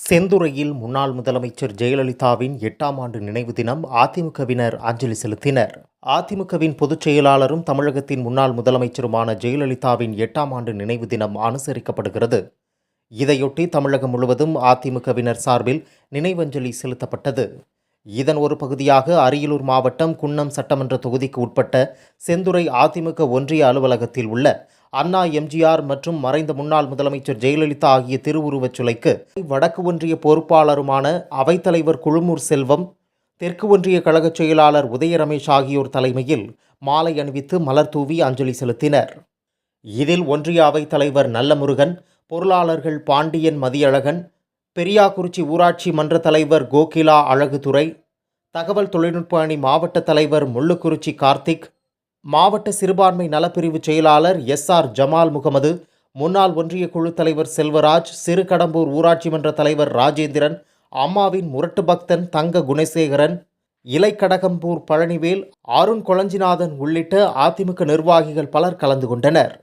செந்துறையில் முன்னாள் முதலமைச்சர் ஜெயலலிதாவின் 8ஆம் ஆண்டு நினைவு தினம் அதிமுகவினர் அஞ்சலி செலுத்தினர். அதிமுகவின் பொதுச் செயலாளரும் தமிழகத்தின் முன்னாள் முதலமைச்சருமான ஜெயலலிதாவின் 8ஆம் ஆண்டு நினைவு தினம் அனுசரிக்கப்படுகிறது. இதையொட்டி தமிழகம் முழுவதும் அதிமுகவினர் சார்பில் நினைவஞ்சலி செலுத்தப்பட்டது. இதன் ஒரு பகுதியாக அரியலூர் மாவட்டம் குன்னம் சட்டமன்ற தொகுதிக்கு உட்பட்ட செந்துறை அதிமுக ஒன்றிய அலுவலகத்தில் உள்ள அண்ணா, எம்ஜிஆர் மற்றும் மறைந்த முன்னாள் முதலமைச்சர் ஜெயலலிதா ஆகிய திருவுருவச் சிலைக்கு வடக்கு ஒன்றிய பொறுப்பாளருமான அவைத்தலைவர் குழுமூர் செல்வம், தெற்கு ஒன்றிய கழகச் செயலாளர் உதய ரமேஷ் ஆகியோர் தலைமையில் மாலை அணிவித்து மலர் தூவி அஞ்சலி செலுத்தினர். இதில் ஒன்றிய அவைத்தலைவர் நல்லமுருகன், பொருளாளர்கள் பாண்டியன் மதியழகன், பெரியாக்குறிச்சி ஊராட்சி மன்ற தலைவர் கோகிலா அழகுதுரை, தகவல் தொழில்நுட்ப அணி மாவட்ட தலைவர் முள்ளுக்குறிச்சி கார்த்திக், மாவட்ட சிறுபான்மை நலப்பிரிவு செயலாளர் SR ஜமால் முகமது, முன்னாள் ஒன்றிய குழு தலைவர் செல்வராஜ், சிறுகடம்பூர் ஊராட்சி மன்ற தலைவர் ராஜேந்திரன், அம்மாவின் முரட்டு பக்தன் தங்க குணசேகரன், இலைக்கடகம்பூர் பழனிவேல், அருண் கொளஞ்சிநாதன் உள்ளிட்ட அதிமுக நிர்வாகிகள் பலர் கலந்து கொண்டனர்.